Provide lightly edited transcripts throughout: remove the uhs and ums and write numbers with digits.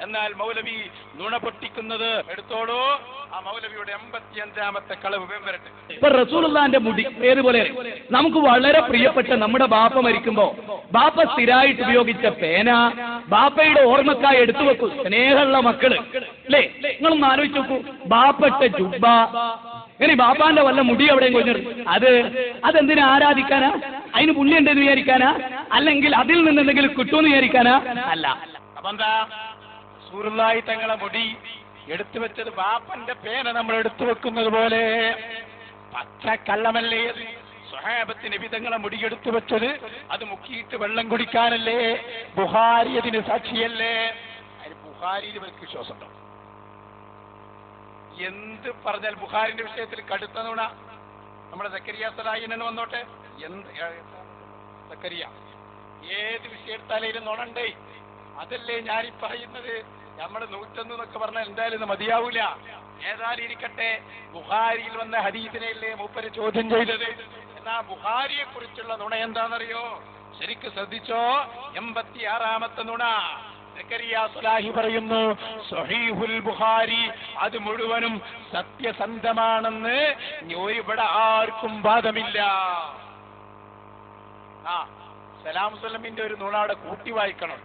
എന്നാൽ മൗലവി നുണ പൊട്ടിക്കുന്നത് എടുത്തോളൂ. ആ മൗലവിയുടെ 85ാമത്തെ കളവ് വരട്ടെ. ഇപ്പൊ റസൂലുള്ളാഹിന്റെ മുടി ഏതുപോലെ നമുക്ക് വളരെ പ്രിയപ്പെട്ട നമ്മുടെ ബാപ്പ മരിക്കുമ്പോ ബാപ്പ സ്ഥിരമായിട്ട് ഉപയോഗിച്ച പേന ബാപ്പയുടെ ഓർമ്മക്കായി എടുത്തു വെക്കൂ. സ്നേഹമുള്ള മക്കള് അല്ലേ, നിങ്ങളൊന്ന് ആലോചിച്ച് നോക്കൂ. ബാപ്പട്ട ജുബ്ബ ഇനി ബാപ്പാന്റെ വല്ല മുടി എവിടെയും കൊഞ്ഞിടും. അതെന്തിനാ ആരാധിക്കാനാ? അതിന് പുണ്യം ഉണ്ടെന്ന് വിചാരിക്കാനാ? അല്ലെങ്കിൽ അതിൽ നിന്ന് എന്തെങ്കിലും കിട്ടുമെന്ന് വിചാരിക്കാനാ? അല്ല. അപ്പൊ എന്താ, റസൂലുള്ളാഹി തങ്ങളെ മുടി എടുത്തു വെച്ചത് ബാപ്പന്റെ പേന നമ്മൾ എടുത്തു വെക്കുന്നത് പോലെ പച്ച കള്ളമല്ലേ? സ്വഹാബത്തിന് വിധങ്ങളെ മുടി എടുത്തു വെച്ചത് അത് മുക്കിയിട്ട് വെള്ളം കുടിക്കാനല്ലേ? ബുഖാരി അതിന് സാക്ഷിയല്ലേ? അതിന് ബുഖാരിയിൽ ഇവർക്ക് വിശ്വാസമുണ്ടോ? എന്ത് പറഞ്ഞാൽ ബുഖാരിന്റെ വിഷയത്തിൽ കടുത്ത നുണ. നമ്മുടെ സക്കരിയ സലാഹിനെന്ന് വന്നോട്ടെ, എന്ത് സക്കരിയ ഏത് വിഷയം എടുത്താലും നുണണ്ടേ. അതല്ലേ ഞാനീ പറയുന്നത്. നമ്മൾ 101 എന്നൊക്കെ പറഞ്ഞാൽ എന്തായാലും മതിയാവൂല. ഏതായാലും ഇരിക്കട്ടെ, ബുഖാരിയിൽ വന്ന ഹദീസിനെയല്ലേ മൂപ്പര് ചോദ്യം ചെയ്തത്. എന്നാ ബുഖാരിയെ കുറിച്ചുള്ള നുണ എന്താണെന്നറിയോ? ശരിക്ക് ശ്രദ്ധിച്ചോ. 86ാമത്തെ നുണ സക്കരിയ സലാഹി പറയുന്നു, സ്വഹീഹുൽ ബുഖാരി അത് മുഴുവനും സത്യസന്ധമാണെന്ന് ഇവിടെ ആർക്കും വാദമില്ല. സലാം സ്വലമിന്റെ ഒരു നുണ അവിടെ കൂട്ടി വായിക്കണം.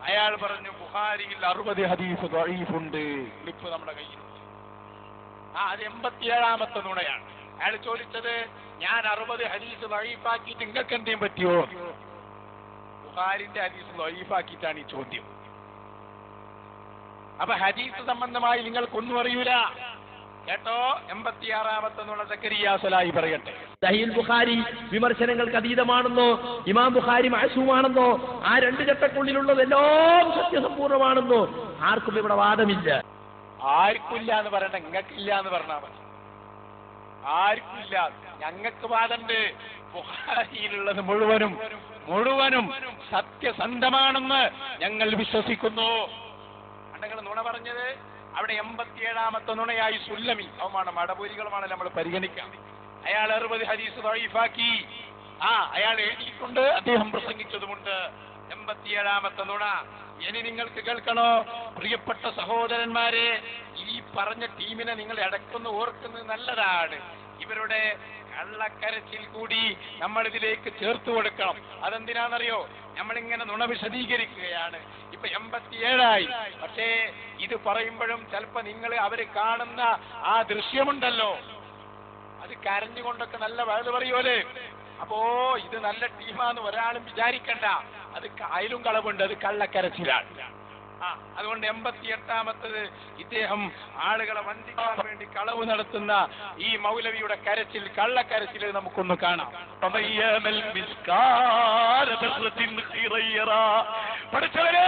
അയാൾ പറഞ്ഞു ബുഖാരിയിൽ 60 ഹദീസ് ദഈഫുണ്ട്. ക്ലിപ്പ് നമ്മുടെ കയ്യിലുണ്ട്. അത് 87ാമത്തെ നുണയാണ്. അയാൾ ചോദിച്ചത്, ഞാൻ 60 ഹദീസ് ദഈഫാക്കിയിട്ട് നിങ്ങൾക്ക് എന്തെങ്കിലും പറ്റിയോ? ബുഖാരിന്റെ ഹദീസ് ദഈഫാക്കിയിട്ടാണ് ഈ ചോദ്യം. അപ്പൊ ഹദീസ് സംബന്ധമായി നിങ്ങൾക്കൊന്നും അറിയൂല. കേട്ടോ, 86ാമത്തെ നുണ സക്കരിയ സലാഹി പറയട്ടെ. സഹീഹ് ബുഖാരി വിമർശനങ്ങൾക്ക് അതീതമാണെന്നോ ഇമാം ബുഖാരി മഅസൂമാണെന്നോ ആ 2 ചട്ടക്കുള്ളിലുള്ളതെല്ലാം സത്യസമ്പൂർണ്ണമാണെന്നോ ആർക്കും ഇവിടെ വാദമില്ല. ആർക്കില്ല എന്ന് പറയണ്ട, നിങ്ങൾക്കില്ല എന്ന് പറഞ്ഞാൽ മതി. ആർക്കില്ല, ഞങ്ങൾക്ക് വാദമുണ്ട്. ബുഖാരിയിലുള്ളത് മുഴുവനും സത്യസന്ധമാണെന്ന് ഞങ്ങൾ വിശ്വസിക്കുന്നു. നിങ്ങൾ നുണ പറഞ്ഞത് അവിടെ 87ാമത്തെ നുണയായി സുല്ലമി. അവമാണ് മടപൂരികളുമാണ് നമ്മൾ പരിഗണിക്കാം. അയാൾ 60 ഹദീസ് ദഈഫാക്കി. അയാൾ എഴുതിയിട്ടുണ്ട്, അദ്ദേഹം പ്രസംഗിച്ചതുമുണ്ട്. 87ാമത്തെ നുണ. ഇനി നിങ്ങൾക്ക് കേൾക്കണോ പ്രിയപ്പെട്ട സഹോദരന്മാരെ? ഈ പറഞ്ഞ ടീമിനെ നിങ്ങൾ ഇടയ്ക്കൊന്ന് ഓർക്കുന്നത് നല്ലതാണ്. ഇവരുടെ കള്ളക്കരച്ചിൽ കൂടി നമ്മൾ ഇതിലേക്ക് ചേർത്ത് കൊടുക്കണം. അതെന്തിനാണെന്നറിയോ? നമ്മളിങ്ങനെ നുണ വിശദീകരിക്കുകയാണ്. ഇപ്പൊ 87ആയി. പക്ഷേ ഇത് പറയുമ്പോഴും ചിലപ്പോ നിങ്ങൾ അവര് കാണുന്ന ആ ദൃശ്യമുണ്ടല്ലോ, അത് കരഞ്ഞുകൊണ്ടൊക്കെ നല്ല വയത് പറയുമല്ലേ. അപ്പോ ഇത് നല്ല ടീമാന്ന് ഒരാളും വിചാരിക്കണ്ട. അത് അതിലും കളവുണ്ട്, അത് കള്ളക്കരച്ചിലാണ്. അതുകൊണ്ട് 88ാമത്തത് ഇദ്ദേഹം ആളുകളെ വഞ്ചിക്കാൻ വേണ്ടി കളവ് നടത്തുന്ന ഈ മൗലവിയുടെ കരച്ചിൽ, കള്ളക്കരച്ചിൽ നമുക്കൊന്ന് കാണാം. പഠിച്ചവരെ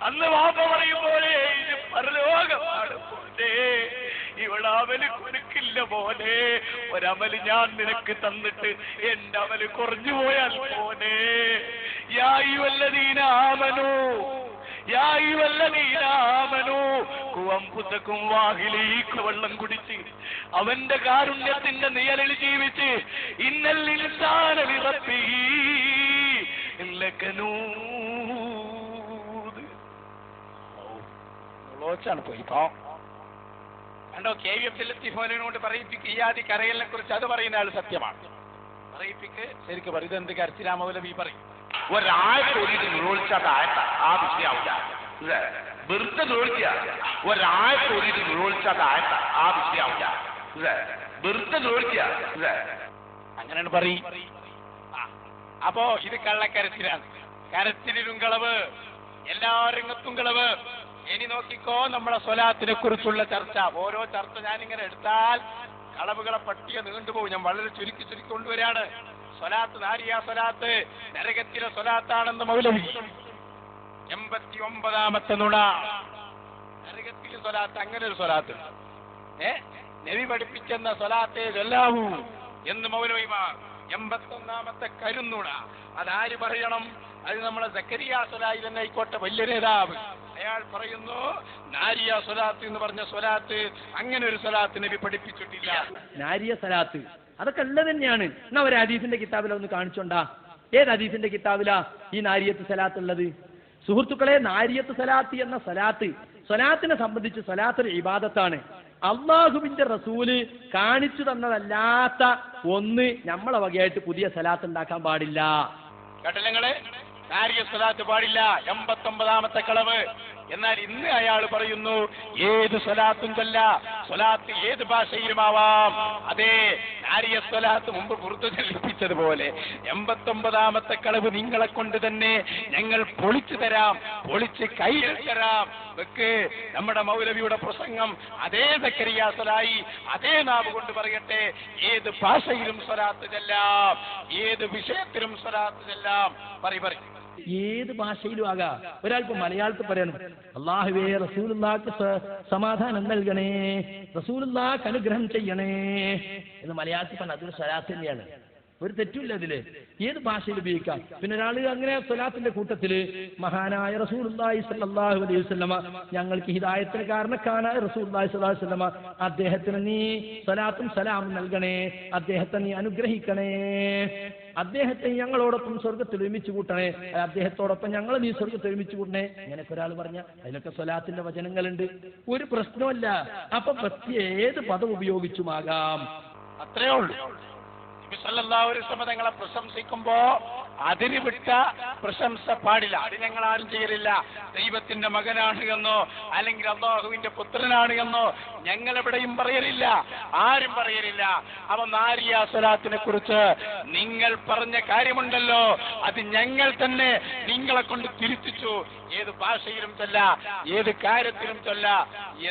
അന്ന് വാപ്പ പറയും പോലെ ഇത് പരലോകമാണ് പോലെ, ഇവിടെ അമല് കൊടുക്കില്ല പോലെ. ഒരമല് ഞാൻ നിനക്ക് തന്നിട്ട് എന്റെ അമല് കുറഞ്ഞു പോയാൽ പോലെ. യാ അയ്യുഹല്ലദീന ആമനൂ കുവംപുസക്കും വാഹിലേക്ക് വെള്ളം കുടിച്ച് അവന്റെ കാരുണ്യത്തിന്റെ നിഴലിൽ ജീവിച്ച് ഇന്നൽ ഇൻസാന ലിറബ്ബിഹി ലകനൂദ്. പോയി കണ്ടോ? KVF ലത്തീഫോനോട് പറയിപ്പിക്ക് ഇയാദി കരയലിനെ കുറിച്ച് അത് പറയുന്ന ആൾ സത്യമാണ്. പറയിപ്പിക്ക് ശരിക്കും പറയും. ഇതെന്ത് കരച്ചിലാ മൗലവി പറയും? ഒരാഴ്ച ഒരിക്കൽ നിരോധിച്ചാൽ ആ വിഷയാവില്ല. വെറുതെ നിരോധിക്കുക. ഒരാഴ്ച ഒരിക്കൽ നിരോധിച്ചാൽ ആ വിഷയാവില്ല. വെറുതെ നിരോധിക്കുക. അങ്ങനെയാണ് പറയും. അപ്പോ ഇത് കള്ളക്കരച്ചിലാണ്. കരച്ചിലും കളവ്, എല്ലാ രംഗത്തും കളവ്. ഇനി നോക്കിക്കോ നമ്മളെ സ്വലാത്തിനെ കുറിച്ചുള്ള ചർച്ച. ഓരോ ചർച്ച ഞാനിങ്ങനെ എടുത്താൽ കളവുകളെ പട്ടിക നീണ്ടുപോകും. ഞാൻ വളരെ ചുരുക്കി കൊണ്ടുവരാണ്. സ്വലാത്ത് നാരിയ സ്വലാത്ത് നരകത്തിലെ സ്വലാത്താണെന്ന് മൗലവി. 89ാമത്തെ നുണ. നരകത്തിലെ സ്വലാത്ത്, അങ്ങനെ ഒരു സ്വലാത്ത് നബി പഠിപ്പിച്ചെന്ന സ്വലാത്തെ ചൊല്ലാവൂ എന്ന് മൗലവിമാർ. 81ാമത്തെ കരുന്നുണ. അതാര് പറയണം? അത് നമ്മളെ സക്കരിയ സ്വലായി തന്നെ ആയിക്കോട്ടെ, വലിയ നേതാവ്. അയാൾ പറയുന്നു നാരിയ സ്വലാത്ത് എന്ന് പറഞ്ഞ സ്വലാത്ത് അങ്ങനെ ഒരു സ്വലാത്ത് നബി പഠിപ്പിച്ചിട്ടില്ല. നാരിയ സ്വലാത്ത് അതൊക്കെ ഉള്ളത് തന്നെയാണ്. എന്നാ ഒരു ഹദീസിന്റെ കിതാബില ഒന്ന് കാണിച്ചോണ്ടാ. ഏത് ഹദീസിന്റെ കിതാബിലാ ഈ നാരിയത്ത് സ്വലാത്ത് ഉള്ളത്? സുഹൃത്തുക്കളെ, നാരിയത്ത് സ്വലാത്ത് എന്ന സ്വലാത്തിനെ സംബന്ധിച്ച് സ്വലാത്ത് ഒരു ഇബാദത്താണ്. അള്ളാഹുവിന്റെ റസൂല് കാണിച്ചു തന്നതല്ലാത്ത ഒന്ന് നമ്മളെ വകയായിട്ട് പുതിയ സ്വലാത്ത് ഉണ്ടാക്കാൻ പാടില്ല. കേട്ടങ്ങളെ, നാരിയ സ്വലാത്ത് പാടില്ല, 89ാമത്തെ കളവ്. എന്നാൽ ഇന്ന് അയാൾ പറയുന്നു ഏത് സ്വലാത്തും ചൊല്ല, സ്വലാത്ത് ഏത് ഭാഷയിലുമാവാം. അതേ നാരിയ സ്വലാത്ത് മുമ്പ് പുറത്തു ചൊല്ലിപ്പിച്ചതുപോലെ 89ാമത്തെ കളവ് നിങ്ങളെ കൊണ്ട് തന്നെ ഞങ്ങൾ പൊളിച്ചു തരാം, പൊളിച്ച് കയ്യിൽ തരാം. വെക്ക് നമ്മുടെ മൗലവിയുടെ പ്രസംഗം അതേ സക്കരിയ സ്വലായി അതേ നാവ് കൊണ്ട് പറയട്ടെ, ഏത് ഭാഷയിലും സ്വലാത്ത് ചെല്ലാം, ഏത് വിഷയത്തിലും സ്വലാത്ത് ചെല്ലാം. പറയും ഏത് ഭാഷയിലും ആകാം. ഒരാൾക്ക് മലയാളത്തിൽ പറയണം അല്ലാഹുവേ റസൂലുള്ളാഹിക്ക് സമാധാനം നൽകണേ, റസൂലുള്ളാഹിക്ക് അനുഗ്രഹം ചെയ്യണേ എന്ന് മലയാളത്തിൽ പറഞ്ഞാൽ അതൊരു സ്വലാത്ത് തന്നെയാണ്. ഒരു തെറ്റുമില്ല അതില്. ഏത് ഭാഷയിൽ ഉപയോഗിക്കാം. പിന്നെ ഒരാൾ അങ്ങനെ സ്വലാത്തിന്റെ കൂട്ടത്തില് മഹാനായ റസൂലുള്ളാഹി സ്വല്ലല്ലാഹു അലൈഹി വസല്ലമ ഞങ്ങൾക്ക് ഹിദായത്തിന് കാരണക്കാരനായ റസൂലുള്ളാഹി സ്വല്ലല്ലാഹു അലൈഹി വസല്ലമ അദ്ദേഹത്തിന് നീ സ്വലാത്തും സലാമും നൽകണേ, അദ്ദേഹത്തെ നീ അനുഗ്രഹിക്കണേ, അദ്ദേഹത്തെ ഞങ്ങളോടൊപ്പം സ്വർഗത്തിൽ ഒരുമിച്ച് കൂട്ടണേ, അദ്ദേഹത്തോടൊപ്പം ഞങ്ങൾ നീ സ്വർഗത്തിൽ ഒരുമിച്ച് കൂട്ടണേ. അങ്ങനെയൊക്കെ ഒരാൾ പറഞ്ഞ അതിലൊക്കെ സ്വലാത്തിന്റെ വചനങ്ങളുണ്ട്. ഒരു പ്രശ്നമല്ല. അപ്പൊ ഏത് പദം ഉപയോഗിച്ചുമാകാം. അത്രേ ഉള്ളൂ. സല്ലല്ലാഹു അലൈഹി വസല്ലം തങ്ങളെ പ്രശംസിക്കുമ്പോ അതിന് വിട്ട പ്രശംസ പാടില്ല. അത് ഞങ്ങൾ ആരും ചെയ്യലില്ല. ദൈവത്തിന്റെ മകനാണ് എന്നോ അല്ലെങ്കിൽ അല്ലാഹുവിന്റെ പുത്രനാണ് എന്നോ ഞങ്ങൾ എവിടെയും പറയലില്ല, ആരും പറയലില്ല. അവ നാരിയ സ്വലാത്തിനെ കുറിച്ച് നിങ്ങൾ പറഞ്ഞ കാര്യമുണ്ടല്ലോ, അത് ഞങ്ങൾ തന്നെ നിങ്ങളെ കൊണ്ട് തിരുത്തിച്ചു. ഏത് ഭാഷയിലും ചൊല്ല, ഏത് കാര്യത്തിലും ചൊല്ല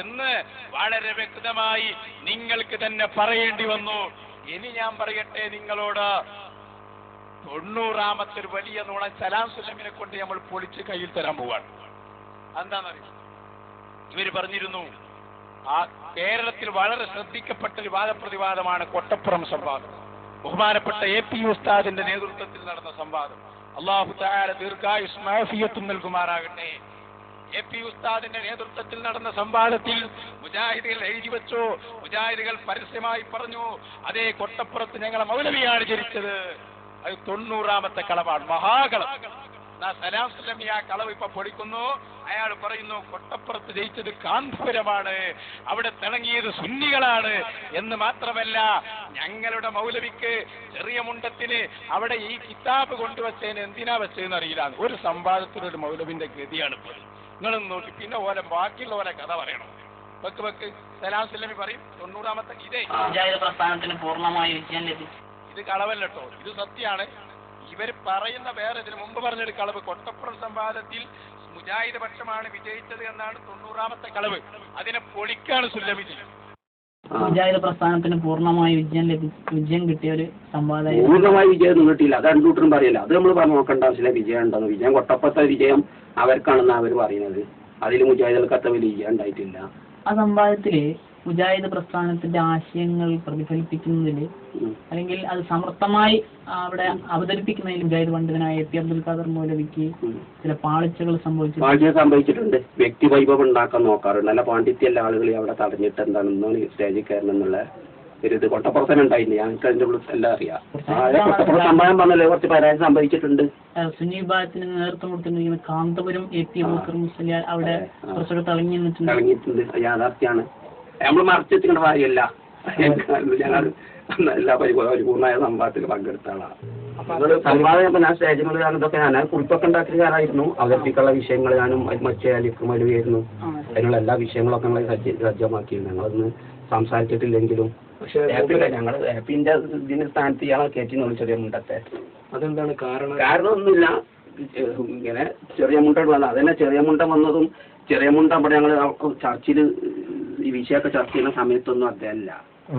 എന്ന് വളരെ വ്യക്തമായി നിങ്ങൾക്ക് തന്നെ പറയേണ്ടി വന്നു. ഇനി ഞാൻ പറയട്ടെ നിങ്ങളോട്, 90ാമത്തെ ഒരു വലിയ നുണ സലാം സുല്ലമിനെ കൊണ്ട് നമ്മൾ പൊളിച്ച് കയ്യിൽ തരാൻ പോവാണ്. എന്താണെന്നറിയോ? ഇവര് പറഞ്ഞിരുന്നു ആ കേരളത്തിൽ വളരെ ശ്രദ്ധിക്കപ്പെട്ട ഒരു വാദപ്രതിവാദമാണ് കൊട്ടപ്പുറം സംവാദം. ബഹുമാനപ്പെട്ട AP ഉസ്താദിന്റെ നേതൃത്വത്തിൽ നടന്ന സംവാദം. അല്ലാഹു തആല ദീർഘായുസ്സും ആഫിയത്തും നൽകുമാറാകട്ടെ. AP ഉസ്താദിന്റെ നേതൃത്വത്തിൽ നടന്ന സംവാദത്തിൽ മുജാഹിദുകൾ എഴുതി വെച്ചു, മുജാഹിദുകൾ പരസ്യമായി പറഞ്ഞു, അതേ കൊട്ടപ്പുറത്ത് ഞങ്ങളെ മൗലവിയാണ് ജനിച്ചത്. അത് 90ാമത്തെ കളവാണ്, മഹാകളവ്. സലാം സുല്ലമി ആ കളവ് ഇപ്പൊ പൊടിക്കുന്നു. അയാൾ പറയുന്നു കൊട്ടപ്പുറത്ത് ജയിച്ചത് കാന്തപുരമാണ്, അവിടെ തിളങ്ങിയത് സുന്നികളാണ് എന്ന് മാത്രമല്ല ഞങ്ങളുടെ മൗലവിക്ക് ചെറിയ മുണ്ടത്തിന് അവിടെ ഈ കിതാബ് കൊണ്ടുവച്ചതിന് എന്തിനാ വെച്ചതെന്ന് അറിയില്ല. ഒരു സംവാദത്തിലൊരു മൗലവിന്റെ ഗതിയാണ് ഇപ്പോൾ. നിങ്ങളും നോക്കി പിന്നെ ഓലെ ബാക്കിയുള്ള പോലെ കഥ പറയണം. വെക്ക് സലാം സുല്ലമി പറയും 90ാമത്തെ ഇതേ പ്രസ്ഥാനത്തിന് പൂർണ്ണമായി വിജയം ലഭിച്ചു. ഇത് കളവല്ലോ, ഇത് സത്യമാണ്. ഇവര് പറയുന്ന വേറെ ഇതിന് മുമ്പ് പറഞ്ഞൊരു കളവ്, കൊട്ടപ്പുറം സംവാദത്തിൽ മുജാഹിദ് പക്ഷമാണ് വിജയിച്ചത് എന്നാണ് 90ാമത്തെ കളവ്. അതിനെ പൊളിക്കാണ് സുല്ലമി ചെയ്യും. മുജാഹിദ് പ്രസ്ഥാനത്തിന് പൂർണ്ണമായി വിജയം കിട്ടിയ ഒരു സംവാദം. പൂർണ്ണമായി വിജയം കിട്ടിയില്ല, അത് രണ്ടൂട്ടരും പറയില്ല. അത് നമ്മൾ നോക്കേണ്ട ആവശ്യമില്ല. വിജയം ഉണ്ടെന്ന്, വിജയം കൊട്ടപ്പുറത്തെ വിജയം അവർക്കാണെന്ന് അവർ പറയുന്നത്. അതിൽ മുജാഹിദുകൾക്ക് അത്ര വലിയ വിജയം ഉണ്ടായിട്ടില്ല. ആ സംവാദത്തില് മുജാഹിദ് പ്രസ്ഥാനത്തിന്റെ ആശയങ്ങൾ പ്രതിഫലിപ്പിക്കുന്നതിൽ അല്ലെങ്കിൽ അത് സമർത്ഥമായി അവിടെ അവതരിപ്പിക്കുന്നതിൽ മുജാഹിദ് പണ്ഡിതനായ AP അബ്ദുൽ ഖാദർ മൗലവിക്ക് ചില പാളിച്ചകൾ സംഭവിച്ചിട്ടുണ്ട്. വ്യക്തി വൈഭവം ഉണ്ടാക്കാൻ നോക്കാറുണ്ട്. നല്ല പാണ്ഡിത്യല്ല ആളുകൾ അവിടെ തടഞ്ഞിട്ട് എന്താണെന്ന് സ്റ്റേജിൽ കയറണം എന്നുള്ള ഒരു ഇത് കൊട്ടപ്പുറത്തന്നെ ഉണ്ടായില്ല. ഞങ്ങൾക്ക് അതിന്റെ ഉള്ളിൽ എല്ലാം അറിയാം. കൊട്ടപ്പുറം സംഭവം പറഞ്ഞല്ലേ കുറച്ച് പരാജയം സംഭവിച്ചിട്ടുണ്ട്. സുന്നി വിഭാഗത്തിന് നേതൃത്വം കൊടുത്തിരിക്കുന്ന കാന്തപുരം AP അബൂബക്കർ മുസ്ലിയാർ അവിടെ കുറച്ചൊക്കെ തിളങ്ങിയിട്ടുണ്ട്. യാഥാർത്ഥ്യമാണ്. നമ്മൾ മറച്ചെത്തിക്കേണ്ട കാര്യമല്ല. ഞങ്ങൾ എല്ലാ പരിപൂർണമായ സംവാദത്തിൽ പങ്കെടുത്ത ആളാണ്. സംവാദം ഞാൻ സ്റ്റേജിൽ ഇതൊക്കെ ഞാൻ കുറിപ്പൊക്കെ ഉണ്ടാക്കിയ കാലമായിരുന്നു. അവതരിപ്പിക്കാനുള്ള വിഷയങ്ങൾ ഞാനും മറ്റേ അലിഫ് മലുവായിരുന്നു. അതിനുള്ള എല്ലാ വിഷയങ്ങളൊക്കെ ഞങ്ങൾ സജ്ജമാക്കിയിരുന്നു. ഞങ്ങളൊന്ന് സംസാരിച്ചിട്ടില്ലെങ്കിലും ഞങ്ങൾ APന്റെ ഇതിന്റെ സ്ഥാനത്ത് ഇയാളെ കയറ്റി ചെറിയ മുണ്ടത്തെ. അതെന്താണ് കാരണം? കാരണമൊന്നുമില്ല, ഇങ്ങനെ ചെറിയ മുണ്ട വന്നത്. അതന്നെ ചെറിയ മുണ്ട വന്നതും ചെറിയ മുണ്ട അവിടെ ഞങ്ങൾ ചർച്ചയിൽ ഈ വിഷയമൊക്കെ ചർച്ച ചെയ്യുന്ന സമയത്തൊന്നും അദ്ദേഹമല്ല.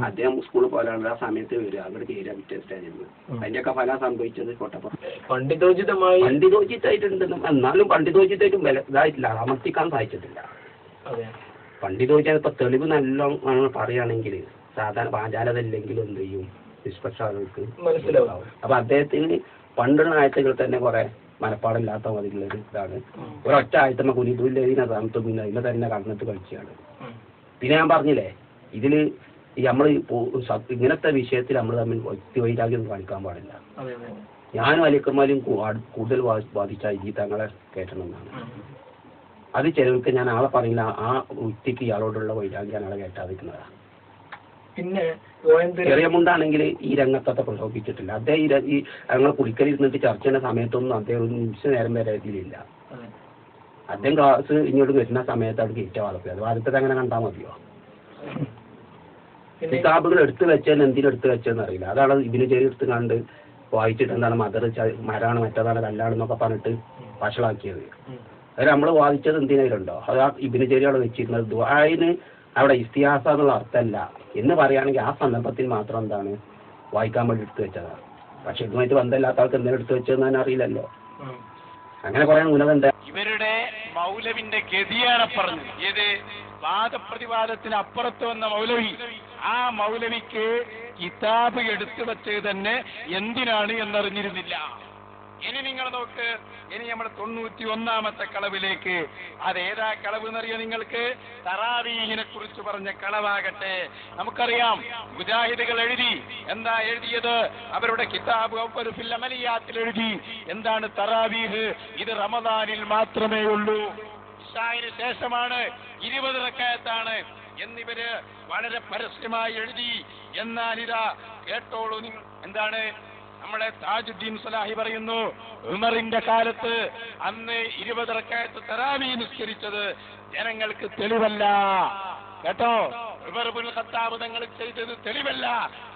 അദ്ദേഹം സ്കൂളിൽ പോലാണ് ആ സമയത്ത് വരിക, അവിടെ കയറാൻ പറ്റിയ സ്റ്റേജിൽ. അതിന്റെയൊക്കെ ഫലം സംഭവിച്ചത് കോട്ടപ്പുറത്ത് പണ്ഡിതോചിതമായിട്ടുണ്ട്. എന്നാലും പണ്ഡിതോചിതമായിട്ടും ഇതായിട്ടില്ല, അമർത്തിക്കാൻ സാധിച്ചിട്ടില്ല. പണ്ഡിതോചിത ഇപ്പൊ തെളിവ് നല്ലോണം പറയുകയാണെങ്കിൽ സാധാരണ പാചാലത ഇല്ലെങ്കിലും എന്ത് ചെയ്യും, നിഷ്പക്ഷ ആളുകൾക്ക് മനസ്സിലാവും. അപ്പൊ അദ്ദേഹത്തിന് പണ്ടുള്ള ആഴ്ചകൾ തന്നെ കുറെ മനപ്പാടില്ലാത്ത മതിലുള്ളൊരു ഇതാണ്. ഒരൊറ്റ ആയത്തമ്മ കുനിതുല്ലതിനെ തണുത്തുമില്ല അതിനെ തന്നെ കടന്നിട്ട് കളിക്കുകയാണ്. പിന്നെ ഞാൻ പറഞ്ഞില്ലേ ഇതിൽ നമ്മൾ ഇങ്ങനത്തെ വിഷയത്തിൽ നമ്മൾ തമ്മിൽ വ്യക്തിവൈരാഗ്യം കാണിക്കാൻ പാടില്ല. ഞാനും അലിക്കന്മാരും കൂടുതൽ ബാധിച്ച ഈ തങ്ങളെ കേട്ടണമെന്നാണ്. അത് ചിലർക്ക് ഞാൻ ആളെ പറയില്ല, ആ വ്യക്തിക്ക് ഇയാളോടുള്ള വൈരാഗ്യം ആളെ കേട്ടാതിരിക്കുന്നതാണ്. പിന്നെ ചെറിയ മുണ്ടാണെങ്കിൽ ഈ രംഗത്തൊക്കെ പ്രലോഭിച്ചിട്ടില്ല. അദ്ദേഹം ഈ ഞങ്ങൾ കുടിക്കലിരുന്നിട്ട് ചർച്ച ചെയ്യുന്ന സമയത്തൊന്നും അദ്ദേഹം ഒരു നിമിഷ നേരം വരെ ഇതിലില്ല. അദ്ദേഹം ക്ലാസ് ഇങ്ങോട്ട് വരുന്ന സമയത്ത് അവിടെ കയറ്റ വളർത്തി അത് വാദത്തെ അങ്ങനെ കണ്ടാൽ മതിയോ? കിതാബുകൾ എടുത്തു വെച്ചതെന്ന് എന്തിനെടുത്ത് വെച്ചതെന്ന് അറിയില്ല. അതാണ് ഇതിന് ചെറിയ എടുത്ത് കണ്ട് വായിച്ചിട്ട് എന്താണ് മരാണ് മറ്റേതാണ് കല്ലാണെന്നൊക്കെ പറഞ്ഞിട്ട് വഷളാക്കിയത്. അത് നമ്മൾ വാദിച്ചത് എന്തിനായിട്ടുണ്ടോ? അത് ആ ഇബിന് ചെറിയ അവിടെ വെച്ചിരുന്നത് ദുആന് അവിടെ ഇസ്തിഹാസ എന്നുള്ള അർത്ഥമല്ല എന്ന് പറയുകയാണെങ്കിൽ ആ സന്ദർഭത്തിൽ മാത്രം എന്താണ് വായിക്കാൻ വേണ്ടി എടുത്തു വെച്ചതാണ്. പക്ഷെ ഇതുമായിട്ട് ബന്ധമില്ലാത്ത ആൾക്ക് എന്തെങ്കിലും എടുത്തു വെച്ചതെന്ന് ഞാൻ അറിയില്ലല്ലോ. അങ്ങനെ പറയാൻ ഉന്നതണ്ട. ഇവരുടെ മൗലവിന്റെ ഗതിയാണ് പറഞ്ഞത്. ഏത് വാദപ്രതിവാദത്തിന് അപ്പുറത്ത് വന്ന മൗലവി, ആ മൗലവിക്ക് കിതാബ് എടുത്തു വെച്ചത് തന്നെ എന്തിനാണ് എന്നറിഞ്ഞിരുന്നില്ല. ഇനി നിങ്ങൾ നോക്ക്, ഇനി നമ്മൾ 91-ാമത്തെ കളവിലേക്ക്. അതേതാ കളവ് എന്നറിയോ നിങ്ങൾക്ക്? തറാവീഹിനെ കുറിച്ച് പറഞ്ഞ കളവാകട്ടെ. നമുക്കറിയാം മുജാഹിദുകൾ എഴുതി. എന്താ എഴുതിയത്? അവരുടെ കിതാബ് അവ്വലു ഫിൽ അമലിയാത്തിൽ എഴുതി. എന്താണ് തറാവീഹ്? ഇത് റമദാനിൽ മാത്രമേ ഉള്ളൂ, ഇശാഇന് ശേഷമാണ്, 20 റക്അത്താണ് എന്നിവര് വളരെ പരസ്യമായി എഴുതി. എന്നാൽ ഇതാ കേട്ടോളൂ നിങ്ങൾ, എന്താണ് നമ്മളെ താജുദ്ദീൻ സലാഹി പറയുന്നു, ഉമറിന്റെ കാലത്ത് അന്ന് 20 റക്അത്ത് തറാവീഹ് നിസ്കരിച്ചത് ജനങ്ങൾക്ക് തെളിവല്ല. കേട്ടോ, ഉമർ ഇബ്നുൽ ഖത്താബ് തങ്ങൾ ചെയ്തത് തെളിവല്ല,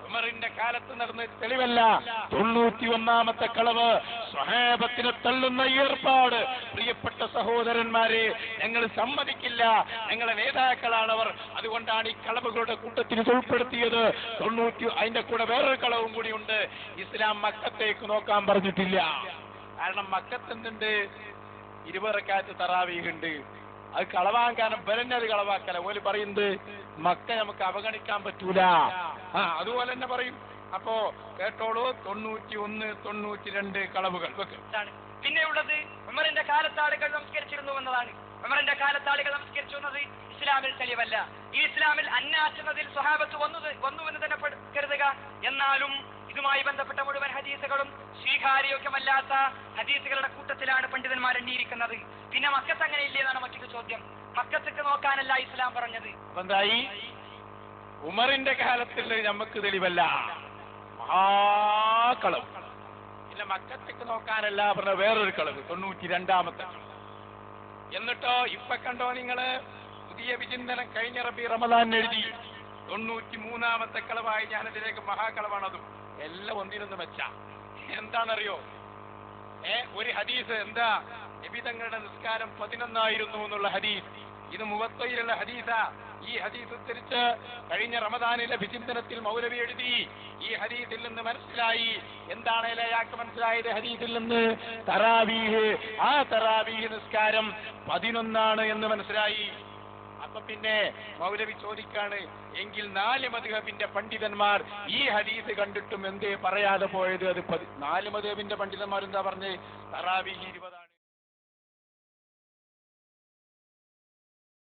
ഉമറിന്റെ കാലത്ത് നടന്ന തെളിവല്ല. 91-ാമത്തെ കളവ്, സ്വഹാബത്തിനെ തള്ളുന്ന ഏർപ്പാട്. പ്രിയപ്പെട്ട സഹോദരന്മാരെ, ഞങ്ങൾ സമ്മതിക്കില്ല, ഞങ്ങളെ നേതാക്കളാണവർ. അതുകൊണ്ടാണ് ഈ കളവുകളുടെ കൂട്ടത്തിൽ ഉൾപ്പെടുത്തിയത്. അതിന്റെ കൂടെ വേറൊരു കളവും കൂടിയുണ്ട്. ഇസ്ലാം മക്കത്തേക്ക് നോക്കാൻ പറഞ്ഞിട്ടില്ല. കാരണം മക്കത്ത് എന്തുണ്ട്? 20 റക്അത്ത് തറാവീഹ് ഉണ്ട്. അത് കളവാൻ കാരണം ബലന്നത് കളവാക്കല. ഓല് പറയുന്നത് മക്ക നമുക്ക് അവഗണിക്കാൻ പറ്റൂല. അതുപോലെ തന്നെ പറയും. അപ്പോ കേട്ടോളൂ, 91, 92 കളവുകൾ. പിന്നെയുള്ളത് ഉമറിന്റെ കാലത്താളുകൾ നമസ്കരിച്ചിരുന്നു എന്നതാണ്. ഉമറിന്റെ കാലത്താളുകൾ നമസ്കരിച്ചു എന്നത് ഇസ്ലാമിൽ തെളിവല്ല. ഈ ഇസ്ലാമിൽ അന്നാച്ചുന്നതിൽ സ്വഹാബത്ത് വന്നു എന്ന് തന്നെ കരുതുക. എന്നാലും ഇതുമായി ബന്ധപ്പെട്ട മുഴുവൻ ഹദീസുകളും സ്വീകാര്യോഗ്യമല്ലാത്ത ഹദീസുകളുടെ കൂട്ടത്തിലാണ് പണ്ഡിതന്മാർ എണ്ണിയിരിക്കുന്നത്. പിന്നെ മക്കത്ത് അങ്ങനെ ഇല്ലേ എന്നാണ് മറ്റൊരു ചോദ്യം. മക്കത്തേക്ക് നോക്കാനല്ല ഇസ്ലാം പറഞ്ഞത്. എന്തായി? ഉമറിന്റെ കാലത്തിൽ നമുക്ക് തെളിവല്ല, മഹാകളവ്. പിന്നെ മക്കത്തേക്ക് നോക്കാനല്ല പറഞ്ഞ വേറൊരു കളവ്, 92-ാമത്തെ. എന്നിട്ടോ ഇപ്പൊ കണ്ടോ നിങ്ങള്, പുതിയ വിചിന്തനം കഴിഞ്ഞ റമദാൻ എഴുതി. 93-ാമത്തെ കളവായി ഞാനതിലേക്ക് മഹാകളവാണതും. എല്ലാം ഒന്നിനൊന്ന് വെച്ച എന്താണെന്നറിയോ? ഒരു ഹദീസ് എന്താ? നബി തങ്ങളുടെ നിസ്കാരം 11 എന്നുള്ള ഹദീസ്. ഇത് മുവത്തയിലുള്ള ഹദീസാ. ഈ ഹദീസ് ഉദ്ധരിച്ച് കഴിഞ്ഞ റമദാനിലെ വിചിന്തനത്തിൽ മൗലവി എഴുതി. ഈ ഹദീസിൽ നിന്ന് മനസ്സിലായി. എന്താണ് അയാൾക്ക് മനസ്സിലായത് ഹദീസിൽ നിന്ന്? തറാവീഹ്, ആ തറാവീഹ് നിസ്കാരം 11 എന്ന് മനസ്സിലായി. അപ്പൊ പിന്നെ മൗലവി ചോദിക്കാണ്, എങ്കിൽ 4 മദ്ഹബിന്റെ പണ്ഡിതന്മാർ ഈ ഹദീസ് കണ്ടിട്ടും എന്തേ പറയാതെ പോയത്? അത് 4 മദ്ഹബിന്റെ പണ്ഡിതന്മാർ എന്താ പറഞ്ഞ്? തറാവീഹ് 20